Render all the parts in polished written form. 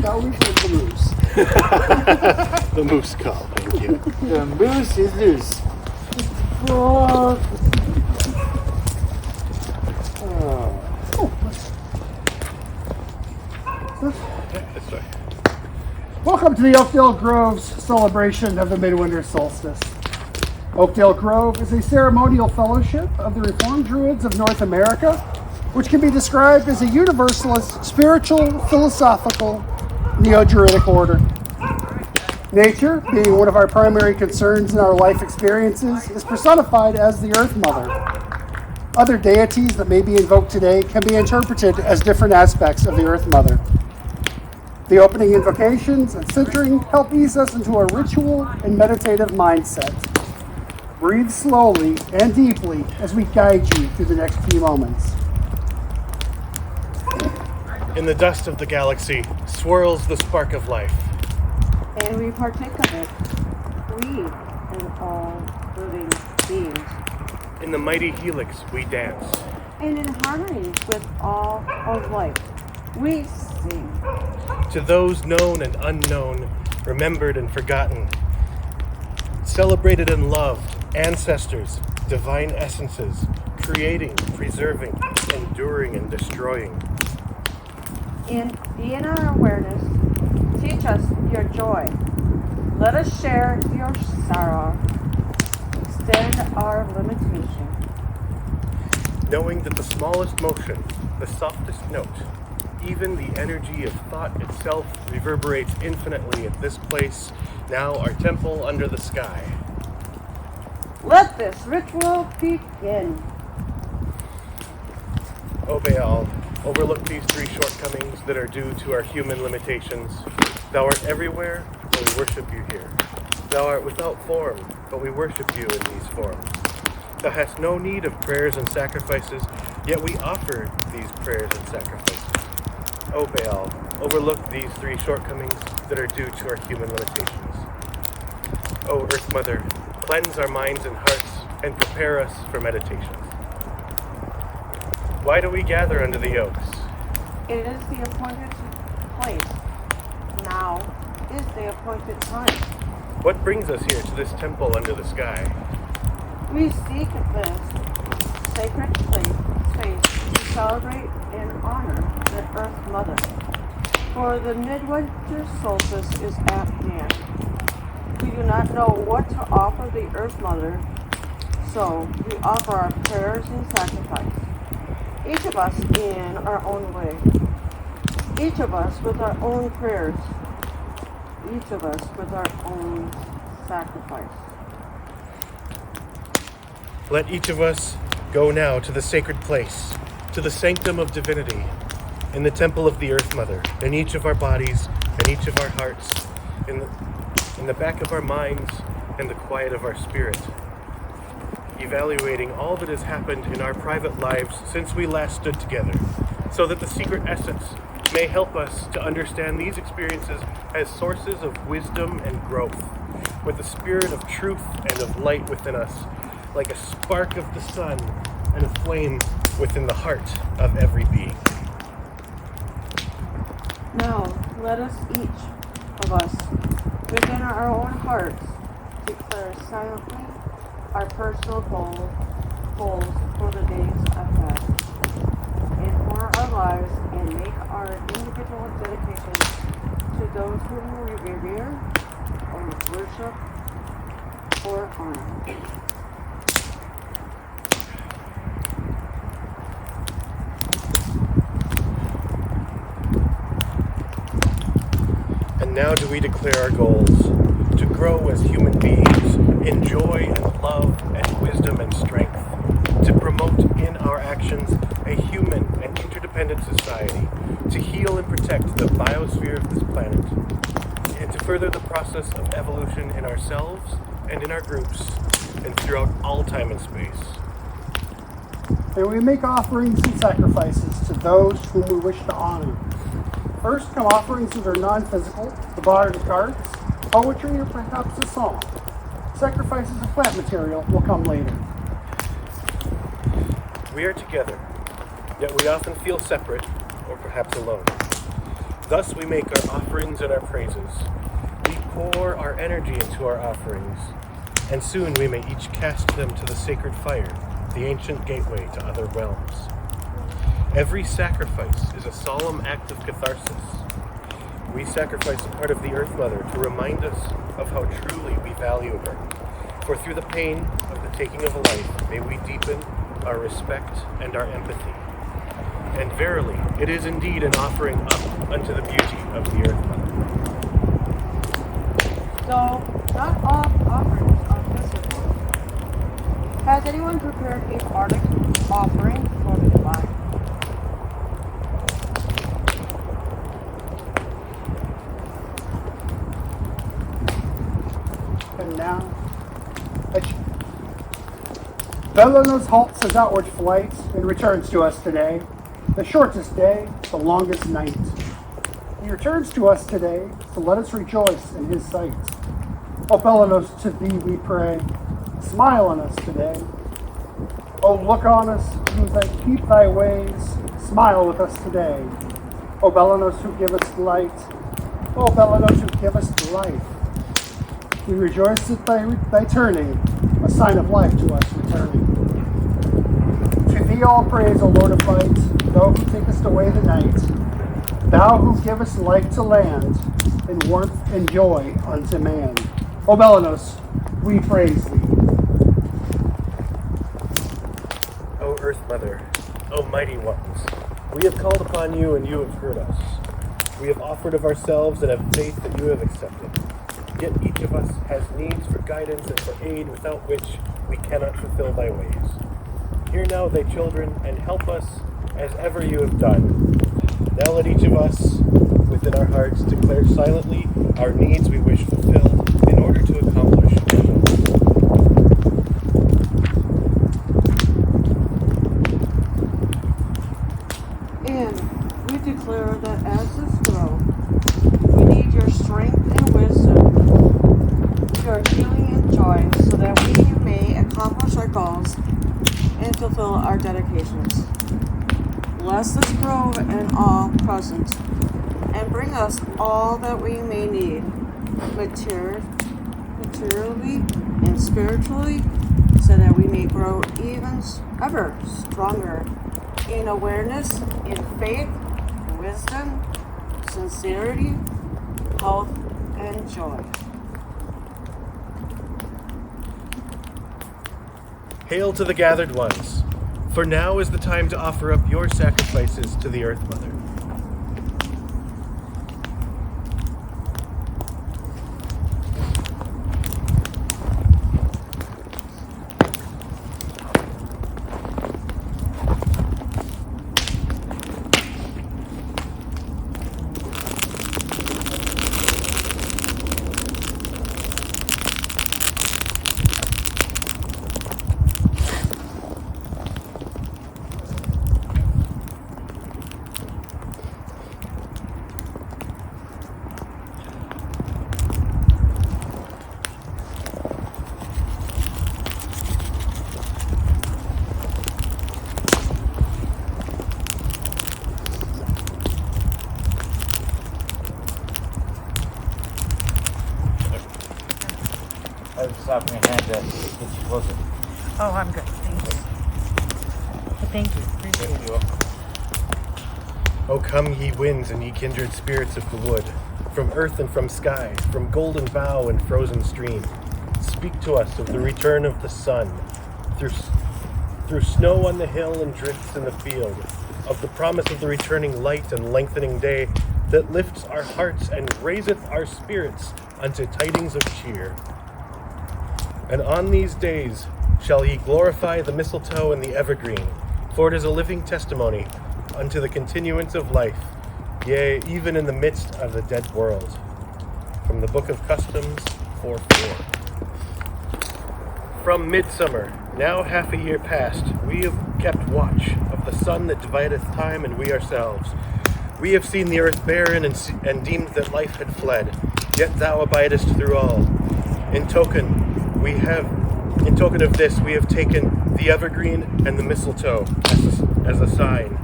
now we take the moose. The moose call, thank you. The moose is loose. Oh. That's right. Welcome to the Oakdale Grove's celebration of the midwinter solstice. Oakdale Grove is a ceremonial fellowship of the Reformed Druids of North America, which can be described as a universalist, spiritual, philosophical, neo-Druidic order. Nature, being one of our primary concerns in our life experiences, is personified as the Earth Mother. Other deities that may be invoked today can be interpreted as different aspects of the Earth Mother. The opening invocations and centering help ease us into a ritual and meditative mindset. Breathe slowly and deeply as we guide you through the next few moments. In the dust of the galaxy swirls the spark of life. And we partake of it, we and all living beings. In the mighty helix we dance. And in harmony with all of life, we sing. To those known and unknown, remembered and forgotten, celebrated and loved, ancestors, divine essences, creating, preserving, enduring, and destroying. And in our awareness, teach us your joy. Let us share your sorrow. Extend our limitation. Knowing that the smallest motion, the softest note, even the energy of thought itself reverberates infinitely at this place, now our temple under the sky. Let this ritual begin. O Baal, overlook these three shortcomings that are due to our human limitations. Thou art everywhere, but we worship you here. Thou art without form, but we worship you in these forms. Thou hast no need of prayers and sacrifices, yet we offer these prayers and sacrifices. O Baal, overlook these three shortcomings that are due to our human limitations. O Earth Mother, cleanse our minds and hearts and prepare us for meditations. Why do we gather under the oaks? It is the appointed place. Now is the appointed time. What brings us here to this temple under the sky? We seek this sacred space to celebrate and honor the Earth Mother. For the midwinter solstice is at hand. We do not know what to offer the Earth Mother, so we offer our prayers and sacrifice. Each of us in our own way. Each of us with our own prayers. Each of us with our own sacrifice. Let each of us go now to the sacred place, to the sanctum of divinity, in the temple of the Earth Mother, in each of our bodies, in each of our hearts, in the back of our minds, and the quiet of our spirit. Evaluating all that has happened in our private lives since we last stood together, so that the secret essence may help us to understand these experiences as sources of wisdom and growth, with the spirit of truth and of light within us, like a spark of the sun and a flame within the heart of every being. Now, let us each of us, within our own hearts, declare silently our personal goals for the days ahead, and for our lives, and make our individual dedications to those whom we revere, or worship, or honor. And now do we declare our goals: to grow as human beings in joy and love and wisdom and strength, to promote in our actions a human and interdependent society, to heal and protect the biosphere of this planet, and to further the process of evolution in ourselves and in our groups and throughout all time and space. And we make offerings and sacrifices to those whom we wish to honor. First come offerings that are non-physical, the bard of cards, poetry, or perhaps a song. Sacrifices of plant material will come later. We are together, yet we often feel separate or perhaps alone. Thus we make our offerings and our praises. We pour our energy into our offerings, and soon we may each cast them to the sacred fire, the ancient gateway to other realms. Every sacrifice is a solemn act of catharsis. We sacrifice a part of the Earth Mother to remind us of how truly we value her. For through the pain of the taking of a life, may we deepen our respect and our empathy. And verily, it is indeed an offering up unto the beauty of the Earth Mother. Though not all offerings are physical, has anyone prepared a bardic offering for the divine? And now, Belonos halts his outward flight and returns to us today. The shortest day, the longest night. He returns to us today, so let us rejoice in his sight. O Belonos, to thee we pray, smile on us today. O look on us, who keep thy ways, smile with us today. O Belonos, who give us light, O Belonos, who give us life. We rejoice at thy turning, a sign of life to us returning. To thee all praise, O Lord of light, thou who takest away the night, thou who givest light to land, and warmth and joy unto man. O Belonos, we praise thee. O Earth Mother, O mighty ones, we have called upon you and you have heard us. We have offered of ourselves and have faith that you have accepted. Yet each of us has needs for guidance and for aid without which we cannot fulfill thy ways. Hear now thy children and help us as ever you have done. Now let each of us within our hearts declare silently our needs we wish fulfilled in order to accomplish your will. And we declare that as this grove, we need your strength and wisdom, your healing and joy, so that we may accomplish our goals and fulfill our dedications. Bless this grove and all present, and bring us all that we may need, materially and spiritually, so that we may grow even ever stronger in awareness, in faith, wisdom, sincerity, health, and joy. Hail to the gathered ones, for now is the time to offer up your sacrifices to the Earth Mother. I was stopping your hand to get you closer. Oh, I'm good. Thank you. Thank you. Appreciate it. O come, ye winds, and ye kindred spirits of the wood, from earth and from sky, from golden bough and frozen stream. Speak to us of the return of the sun, through snow on the hill and drifts in the field, of the promise of the returning light and lengthening day that lifts our hearts and raiseth our spirits unto tidings of cheer. And on these days shall ye glorify the mistletoe and the evergreen, for it is a living testimony unto the continuance of life, yea, even in the midst of the dead world. From the Book of Customs 4:4. From midsummer, now half a year past, we have kept watch of the sun that divideth time and we ourselves. We have seen the earth barren and deemed that life had fled, yet thou abidest through all. In token of this, we have taken the evergreen and the mistletoe as a sign.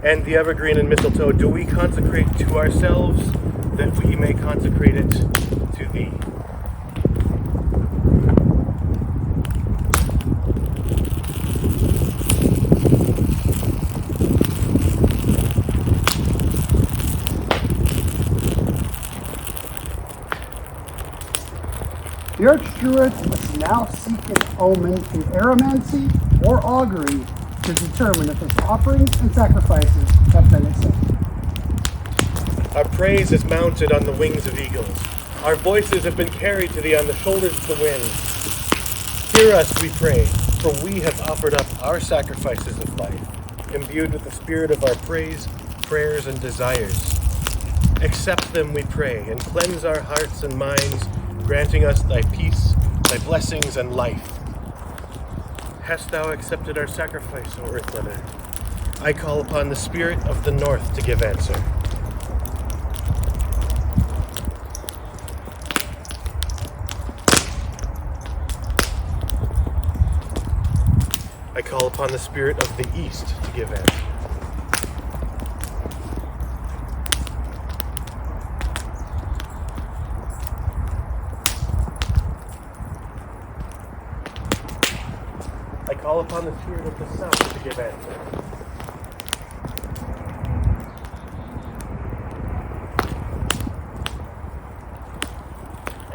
And the evergreen and mistletoe do we consecrate to ourselves, that we may consecrate it to thee. The Arch-Druids must now seek an omen through aromancy or augury to determine if its offerings and sacrifices have been accepted. Our praise is mounted on the wings of eagles. Our voices have been carried to thee on the shoulders of the wind. Hear us, we pray, for we have offered up our sacrifices of life, imbued with the spirit of our praise, prayers, and desires. Accept them, we pray, and cleanse our hearts and minds, granting us thy peace, thy blessings, and life. Hast thou accepted our sacrifice, O Earth Mother? I call upon the spirit of the north to give answer. I call upon the spirit of the east to give answer. I call upon the spirit of the south to give answer.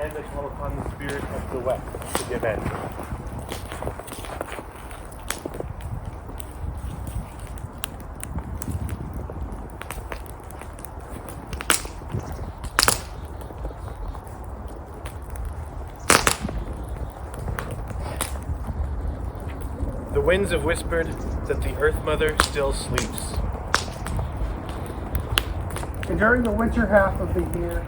And I call upon the spirit of the west to give answer. The winds have whispered that the Earth Mother still sleeps. And during the winter half of the year,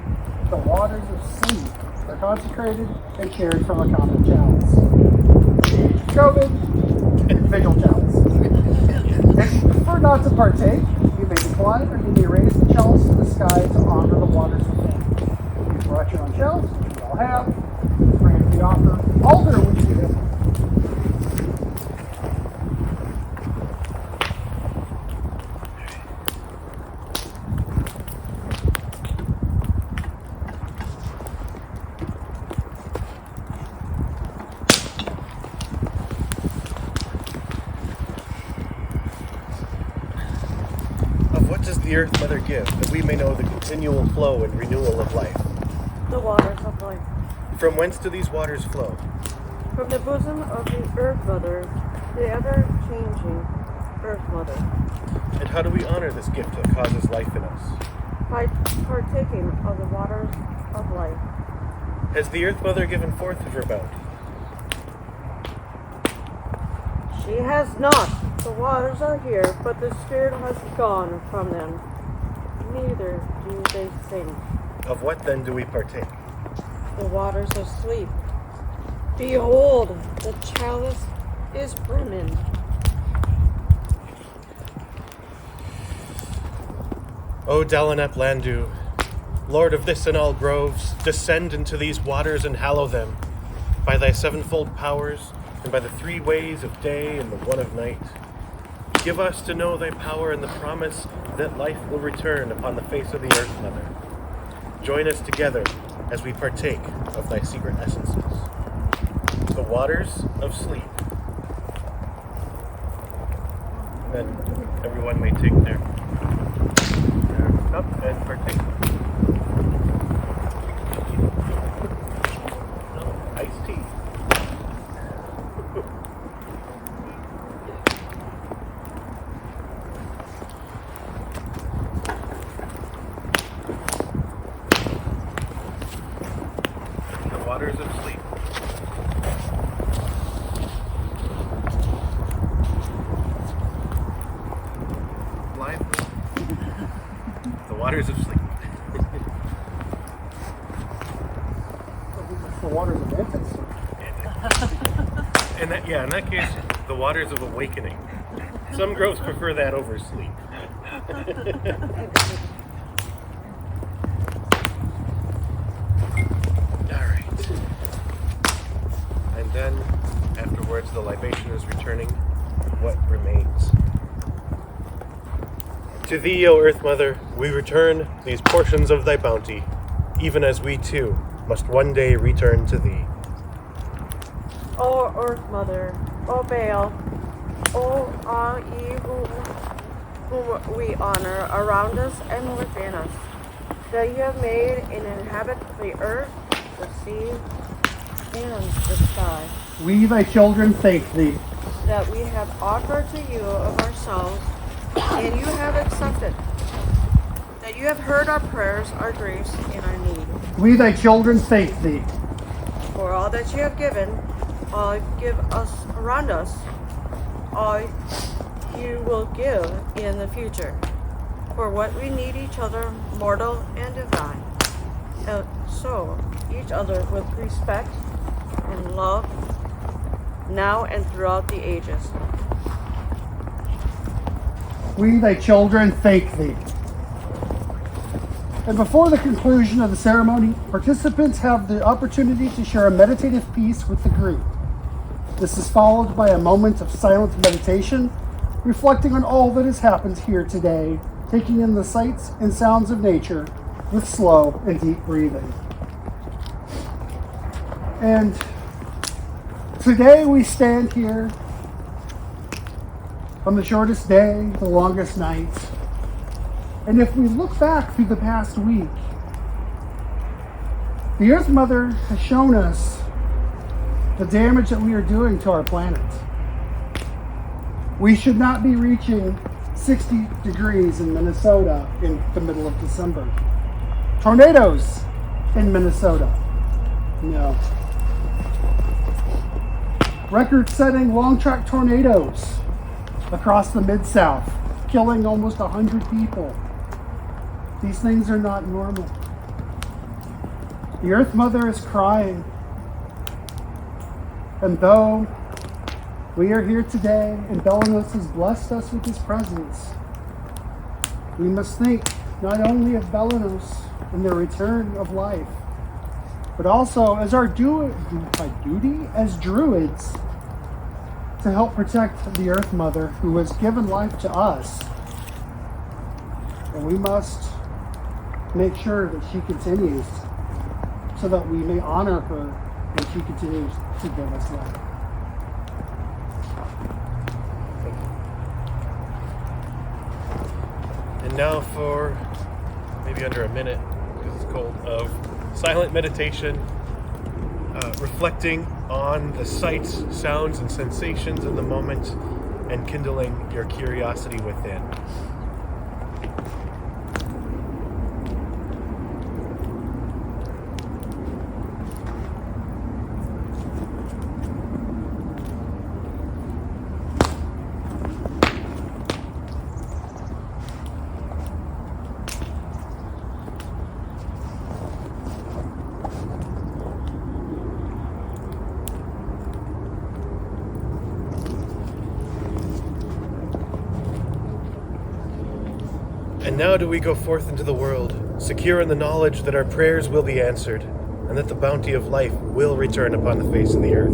the waters of sleep are consecrated and shared from a common chalice. COVID, individual chalice. If you prefer not to partake, you may decline or you may raise the chalice to the sky to honor the waters within. You brought your own chalice, which we all have. Bring it to the altar, which you have. What does the Earth Mother give, that we may know the continual flow and renewal of life? The waters of life. From whence do these waters flow? From the bosom of the Earth Mother, the ever-changing Earth Mother. And how do we honor this gift that causes life in us? By partaking of the waters of life. Has the Earth Mother given forth of her bounty? She has not. The waters are here, but the Spirit has gone from them. Neither do they sing. Of what then do we partake? The waters of sleep. Behold, the chalice is brimming. O Dalinep Landu, Lord of this and all groves, descend into these waters and hallow them, by thy sevenfold powers, and by the 3 ways of day and the 1 of night. Give us to know thy power and the promise that life will return upon the face of the Earth Mother. Join us together as we partake of thy secret essences. The waters of sleep. And then everyone may take their cup and partake. Iced tea. Waters of sleep. Lively. The waters of sleep. The waters of infancy. In that case, the waters of awakening. Some groves prefer that over sleep. And then, afterwards, the libation is returning. What remains? To thee, O Earth Mother, we return these portions of thy bounty, even as we too must one day return to thee. O Earth Mother, O Baal, O all ye whom we honor around us and within us, that you have made and inhabit the earth, the sea, and the sky, We, thy children, thank thee. that we have offered to you of ourselves, and you have accepted, that you have heard our prayers, our griefs, and our need. We, thy children, thank thee. For all that you have given, all you give us around us, all you will give in the future. For what we need each other, mortal and divine. And so each other with respect and love, now and throughout the ages. We, thy children, thank thee. And before the conclusion of the ceremony, participants have the opportunity to share a meditative piece with the group. This is followed by a moment of silent meditation, reflecting on all that has happened here today, taking in the sights and sounds of nature with slow and deep breathing. And today we stand here on the shortest day, the longest night. And if we look back through the past week, the Earth Mother has shown us the damage that we are doing to our planet. We should not be reaching 60 degrees in Minnesota in the middle of December. Tornadoes in Minnesota. No. Record-setting long-track tornadoes across the Mid-South, killing almost 100 people. These things are not normal. The Earth Mother is crying. And though we are here today and Belanos has blessed us with his presence, we must think not only of Belanos and the return of life, but also as our duty as Druids to help protect the Earth Mother who has given life to us. And we must make sure that she continues so that we may honor her when she continues to give us life. And now for maybe under a minute, because it's cold, of silent meditation, reflecting on the sights, sounds, and sensations in the moment, and kindling your curiosity within. And now do we go forth into the world, secure in the knowledge that our prayers will be answered, and that the bounty of life will return upon the face of the earth.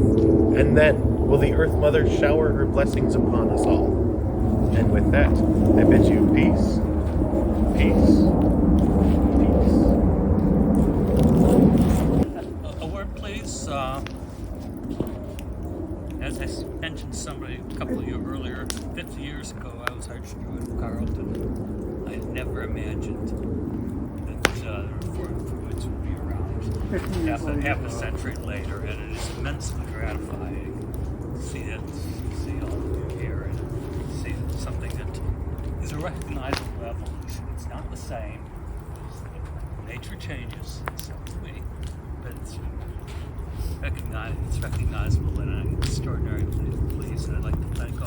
And then will the Earth Mother shower her blessings upon us all. And with that, I bid you peace, peace, peace. A word, please. As I mentioned to somebody a couple of years earlier, 50 years ago, I was Arch-Druid of Carleton. I had never imagined that the Reformed Druids would be around half a century later, and it is immensely gratifying to see all of you here and see something that is a recognizable evolution. It's not the same. Nature changes, so do we, but it's recognizable, and I'm extraordinarily pleased, and I'd like to thank